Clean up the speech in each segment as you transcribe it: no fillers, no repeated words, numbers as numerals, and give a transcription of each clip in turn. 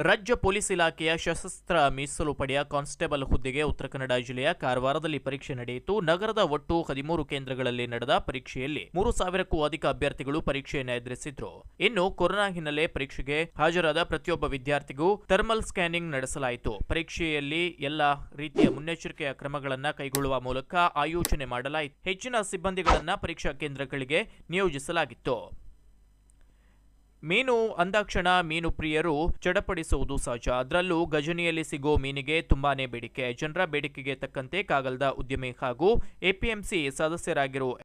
ರಾಜ್ಯ ಪೊಲೀಸ್ ಇಲಾಖೆಯ ಸಶಸ್ತ್ರ ಮೀಸಲು ಪಡೆಯ ಕಾನ್ಸ್ಟೇಬಲ್ ಹುದ್ದೆಗೆ ಉತ್ತರ ಕನ್ನಡ ಜಿಲ್ಲೆಯ ಕಾರವಾರದಲ್ಲಿ ಪರೀಕ್ಷೆ ನಡೆಯಿತು. ನಗರದ ಒಟ್ಟು 13 ಕೇಂದ್ರಗಳಲ್ಲಿ ನಡೆದ ಪರೀಕ್ಷೆಯಲ್ಲಿ 3,000ಕ್ಕೂ ಅಧಿಕ ಅಭ್ಯರ್ಥಿಗಳು ಪರೀಕ್ಷೆಯನ್ನು ಎದುರಿಸಿದ್ರು. ಇನ್ನು ಕೊರೋನಾ ಹಿನ್ನೆಲೆ ಪರೀಕ್ಷೆಗೆ ಹಾಜರಾದ ಪ್ರತಿಯೊಬ್ಬ ವಿದ್ಯಾರ್ಥಿಗೂ ಥರ್ಮಲ್ ಸ್ಕ್ಯಾನಿಂಗ್ ನಡೆಸಲಾಯಿತು. ಪರೀಕ್ಷೆಯಲ್ಲಿ ಎಲ್ಲ ರೀತಿಯ ಮುನ್ನೆಚ್ಚರಿಕೆಯ ಕ್ರಮಗಳನ್ನು ಕೈಗೊಳ್ಳುವ ಮೂಲಕ ಆಯೋಜನೆ ಮಾಡಲಾಯಿತು. ಹೆಚ್ಚಿನ ಸಿಬ್ಬಂದಿಗಳನ್ನು ಪರೀಕ್ಷಾ ಕೇಂದ್ರಗಳಿಗೆ ನಿಯೋಜಿಸಲಾಗಿತ್ತು. ಮೀನು ಅಂದಾಕ್ಷಣ ಮೀನು ಪ್ರಿಯರು ಚಡಪಡಿಸುವುದು ಸಹಜ. ಅದರಲ್ಲೂ ಗಜನಿಯಲ್ಲಿ ಸಿಗೋ ಮೀನಿಗೆ ತುಂಬಾನೇ ಬೇಡಿಕೆ. ಜನರ ಬೇಡಿಕೆಗೆ ತಕ್ಕಂತೆ ಕಾಗಲ್ದ ಉದ್ಯಮಿ ಹಾಗೂ ಎಪಿಎಂಸಿ ಸದಸ್ಯರಾಗಿರುವ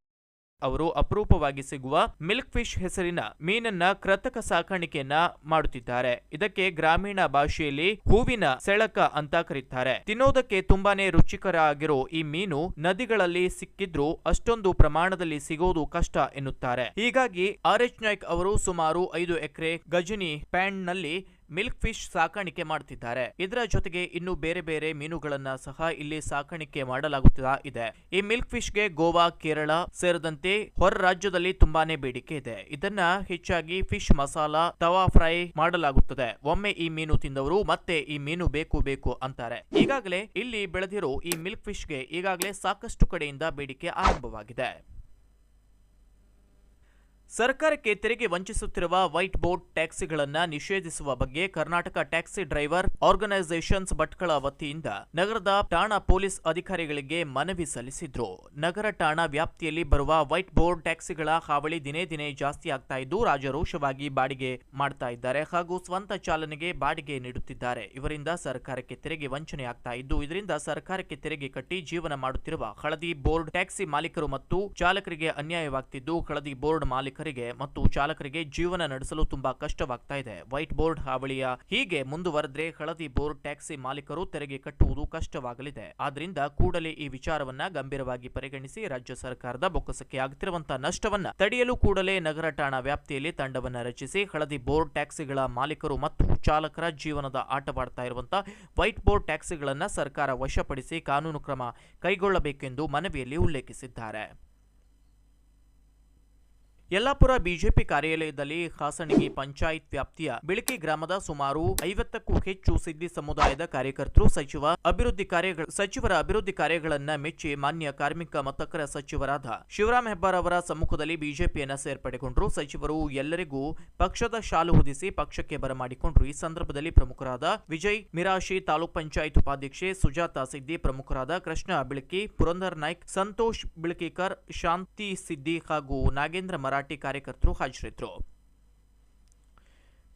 ಅವರು ಅಪರೂಪವಾಗಿ ಸಿಗುವ ಮಿಲ್ಕ್ ಫಿಶ್ ಹೆಸರಿನ ಮೀನನ್ನ ಕೃತಕ ಸಾಕಾಣಿಕೆಯನ್ನ ಮಾಡುತ್ತಿದ್ದಾರೆ. ಇದಕ್ಕೆ ಗ್ರಾಮೀಣ ಭಾಷೆಯಲ್ಲಿ ಹೂವಿನ ಸೆಳಕ ಅಂತ ಕರೀತಾರೆ. ತಿನ್ನೋದಕ್ಕೆ ತುಂಬಾನೇ ರುಚಿಕರ ಆಗಿರೋ ಈ ಮೀನು ನದಿಗಳಲ್ಲಿ ಸಿಕ್ಕಿದ್ರೂ ಅಷ್ಟೊಂದು ಪ್ರಮಾಣದಲ್ಲಿ ಸಿಗೋದು ಕಷ್ಟ ಎನ್ನುತ್ತಾರೆ. ಹೀಗಾಗಿ RH ನಾಯ್ಕ್ ಅವರು ಸುಮಾರು 5 ಎಕರೆ ಗಜನಿ ಪ್ಯಾಂಡ್ ನಲ್ಲಿ ಮಿಲ್ಕ್ ಫಿಶ್ ಸಾಕಾಣಿಕೆ ಮಾಡುತ್ತಿದ್ದಾರೆ. ಇದರ ಜೊತೆಗೆ ಇನ್ನು ಬೇರೆ ಬೇರೆ ಮೀನುಗಳನ್ನ ಸಹ ಇಲ್ಲಿ ಸಾಕಾಣಿಕೆ ಮಾಡಲಾಗುತ್ತಾ ಇದೆ. ಈ ಮಿಲ್ಕ್ ಫಿಶ್ಗೆ ಗೋವಾ, ಕೇರಳ ಸೇರಿದಂತೆ ಹೊರ ರಾಜ್ಯದಲ್ಲಿ ತುಂಬಾನೇ ಬೇಡಿಕೆ ಇದೆ. ಇದನ್ನ ಹೆಚ್ಚಾಗಿ ಫಿಶ್ ಮಸಾಲಾ, ತವಾ ಫ್ರೈ ಮಾಡಲಾಗುತ್ತದೆ. ಒಮ್ಮೆ ಈ ಮೀನು ತಿಂದವರು ಮತ್ತೆ ಈ ಮೀನು ಬೇಕು ಅಂತಾರೆ. ಈಗಾಗಲೇ ಇಲ್ಲಿ ಬೆಳೆದಿರೋ ಈ ಮಿಲ್ಕ್ ಫಿಶ್ಗೆ ಈಗಾಗಲೇ ಸಾಕಷ್ಟು ಕಡೆಯಿಂದ ಬೇಡಿಕೆ ಆರಂಭವಾಗಿದೆ. ಸರ್ಕಾರಕ್ಕೆ ತೆರಿಗೆ ವಂಚಿಸುತ್ತಿರುವ ವೈಟ್ ಬೋರ್ಡ್ ಟ್ಯಾಕ್ಸಿಗಳನ್ನು ನಿಷೇಧಿಸುವ ಬಗ್ಗೆ Karnataka taxi driver organisations Bhatkal ವತಿಯಿಂದ ನಗರದ ಠಾಣಾ ಪೊಲೀಸ್ ಅಧಿಕಾರಿಗಳಿಗೆ ಮನವಿ ಸಲ್ಲಿಸಿದ್ರು. ನಗರ ಠಾಣಾ ವ್ಯಾಪ್ತಿಯಲ್ಲಿ ಬರುವ ವೈಟ್ ಬೋರ್ಡ್ ಟ್ಯಾಕ್ಸಿಗಳ ಹಾವಳಿ ದಿನೇ ದಿನೇ ಜಾಸ್ತಿ ಆಗ್ತಾ ಇದ್ದು ರಾಜರೋಷವಾಗಿ ಬಾಡಿಗೆ ಮಾಡ್ತಾ ಇದ್ದಾರೆ ಹಾಗೂ ಸ್ವಂತ ಚಾಲನೆಗೆ ಬಾಡಿಗೆ ನೀಡುತ್ತಿದ್ದಾರೆ. ಇವರಿಂದ ಸರ್ಕಾರಕ್ಕೆ ತೆರಿಗೆ ವಂಚನೆ ಆಗ್ತಾ ಇದ್ದು ಇದರಿಂದ ಸರ್ಕಾರಕ್ಕೆ ತೆರಿಗೆ ಕಟ್ಟಿ ಜೀವನ ಮಾಡುತ್ತಿರುವ ಹಳದಿ ಬೋರ್ಡ್ ಟ್ಯಾಕ್ಸಿ ಮಾಲೀಕರು ಮತ್ತು ಚಾಲಕರಿಗೆ ಅನ್ಯಾಯವಾಗ್ತಿದ್ದು ಹಳದಿ ಬೋರ್ಡ್ ಮಾಲೀಕರಿಗೆ ಮತ್ತು ಚಾಲಕರಿಗೆ ಜೀವನ ನಡೆಸಲು ತುಂಬಾ ಕಷ್ಟವಾಗ್ತಾ ಇದೆ. ವೈಟ್ ಬೋರ್ಡ್ ಹಾವಳಿಯ ಹೀಗೆ ಮುಂದುವರೆದ್ರೆ ಹಳದಿ ಬೋರ್ಡ್ ಟ್ಯಾಕ್ಸಿ ಮಾಲೀಕರು ತೆರಿಗೆ ಕಟ್ಟುವುದು ಕಷ್ಟವಾಗಲಿದೆ. ಆದ್ರಿಂದ ಕೂಡಲೇ ಈ ವಿಚಾರವನ್ನ ಗಂಭೀರವಾಗಿ ಪರಿಗಣಿಸಿ ರಾಜ್ಯ ಸರ್ಕಾರದ ಬೊಕ್ಕಸಕ್ಕೆ ಆಗುತ್ತಿರುವಂತಹ ನಷ್ಟವನ್ನ ತಡೆಯಲು ಕೂಡಲೇ ನಗರ ಠಾಣಾ ವ್ಯಾಪ್ತಿಯಲ್ಲಿ ತಂಡವನ್ನ ರಚಿಸಿ ಹಳದಿ ಬೋರ್ಡ್ ಟ್ಯಾಕ್ಸಿಗಳ ಮಾಲೀಕರು ಮತ್ತು ಚಾಲಕರ ಜೀವನದ ಆಟವಾಡ್ತಾ ಇರುವಂತಹ ವೈಟ್ ಬೋರ್ಡ್ ಟ್ಯಾಕ್ಸಿಗಳನ್ನ ಸರ್ಕಾರ ವಶಪಡಿಸಿ ಕಾನೂನು ಕ್ರಮ ಕೈಗೊಳ್ಳಬೇಕೆಂದು ಮನವಿಯಲ್ಲಿ ಉಲ್ಲೇಖಿಸಿದ್ದಾರೆ. ಯಲ್ಲಾಪುರ ಬಿಜೆಪಿ ಕಾರ್ಯಾಲಯದಲ್ಲಿ ಖಾಸಣಗಿ ಪಂಚಾಯತ್ ವ್ಯಾಪ್ತಿಯ ಬಿಳಕಿ ಗ್ರಾಮದ ಸುಮಾರು 50ಕ್ಕೂ ಹೆಚ್ಚು ಸಿದ್ದಿ ಸಮುದಾಯದ ಕಾರ್ಯಕರ್ತರು ಸಚಿವರ ಅಭಿವೃದ್ಧಿ ಕಾರ್ಯಗಳನ್ನ ಮೆಚ್ಚಿ ಮಾನ್ಯ ಕಾರ್ಮಿಕ ಮತ್ತಕರ ಸಚಿವರಾದ ಶಿವರಾಮ್ ಹೆಬ್ಬಾರ್ ಅವರ ಸಮ್ಮುಖದಲ್ಲಿ ಬಿಜೆಪಿಯನ್ನ ಸೇರ್ಪಡೆಗೊಂಡರು. ಸಚಿವರು ಎಲ್ಲರಿಗೂ ಪಕ್ಷದ ಶಾಲು ಹೊದಿಸಿ ಪಕ್ಷಕ್ಕೆ ಬರಮಾಡಿಕೊಂಡರು. ಈ ಸಂದರ್ಭದಲ್ಲಿ ಪ್ರಮುಖರಾದ ವಿಜಯ್ ಮಿರಾಶಿ, ತಾಲೂಕ್ ಪಂಚಾಯತ್ ಉಪಾಧ್ಯಕ್ಷೆ ಸುಜಾತಾ ಸಿದ್ದಿ, ಪ್ರಮುಖರಾದ ಕೃಷ್ಣ ಬಿಳಕಿ, ಪುರಂದರ್ ನಾಯ್ಕ್, ಸಂತೋಷ್ ಬಿಳಕಿಕರ್, ಶಾಂತಿ ಸಿದ್ದಿ ಹಾಗೂ ನಾಗೇಂದ್ರ ಮರಾಠಿ ಕಾರ್ಯಕರ್ತರು ಹಾಜರಿದ್ದರು.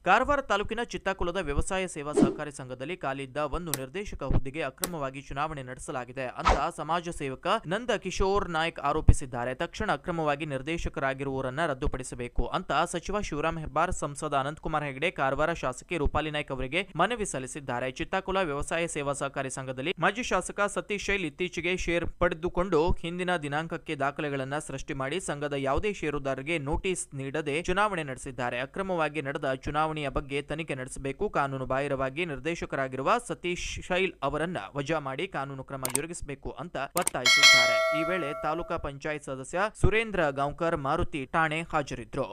ಕಾರವಾರ ತಾಲೂಕಿನ ಚಿತ್ತಾಕುಲದ ವ್ಯವಸಾಯ ಸೇವಾ ಸಹಕಾರಿ ಸಂಘದಲ್ಲಿ ಖಾಲಿದ್ದ ಒಂದು ನಿರ್ದೇಶಕ ಹುದ್ದೆಗೆ ಅಕ್ರಮವಾಗಿ ಚುನಾವಣೆ ನಡೆಸಲಾಗಿದೆ ಅಂತ ಸಮಾಜ ಸೇವಕ ನಂದ ಕಿಶೋರ್ ನಾಯ್ಕ್ ಆರೋಪಿಸಿದ್ದಾರೆ. ತಕ್ಷಣ ಅಕ್ರಮವಾಗಿ ನಿರ್ದೇಶಕರಾಗಿರುವವರನ್ನ ರದ್ದುಪಡಿಸಬೇಕು ಅಂತ ಸಚಿವ ಶಿವರಾಮ್ ಹೆಬ್ಬಾರ್, ಸಂಸದ ಅನಂತಕುಮಾರ್ ಹೆಗಡೆ, ಕಾರವಾರ ಶಾಸಕಿ ರೂಪಾಲಿ ನಾಯ್ಕ್ ಅವರಿಗೆ ಮನವಿ ಸಲ್ಲಿಸಿದ್ದಾರೆ. ಚಿತ್ತಾಕುಲ ವ್ಯವಸಾಯ ಸೇವಾ ಸಹಕಾರಿ ಸಂಘದಲ್ಲಿ ಮಾಜಿ ಶಾಸಕ ಸತೀಶ್ ಶೈಲ್ ಇತ್ತೀಚೆಗೆ ಶೇರ್ ಪಡೆದುಕೊಂಡು ಹಿಂದಿನ ದಿನಾಂಕಕ್ಕೆ ದಾಖಲೆಗಳನ್ನು ಸೃಷ್ಟಿ ಮಾಡಿ ಸಂಘದ ಯಾವುದೇ ಷೇರುದಾರರಿಗೆ ನೋಟಿಸ್ ನೀಡದೆ ಚುನಾವಣೆ ನಡೆಸಿದ್ದಾರೆ. ಅಕ್ರಮವಾಗಿ ನಡೆದ ಚುನಾವಣೆಯ ಬಗ್ಗೆ ತನಿಖೆ ನಡೆಸಬೇಕು. ಕಾನೂನು ಬಾಹಿರವಾಗಿ ನಿರ್ದೇಶಕರಾಗಿರುವ ಸತೀಶ್ ಶೈಲ್ ಅವರನ್ನ ವಜಾ ಮಾಡಿ ಕಾನೂನು ಕ್ರಮ ಜರುಗಿಸಬೇಕು ಅಂತ ಒತ್ತಾಯಿಸಿದ್ದಾರೆ. ಈ ವೇಳೆ ತಾಲೂಕಾ ಪಂಚಾಯತ್ ಸದಸ್ಯ ಸುರೇಂದ್ರ ಗಾಂವ್ಕರ್, ಮಾರುತಿ ಠಾಣೆ ಹಾಜರಿದ್ದರು.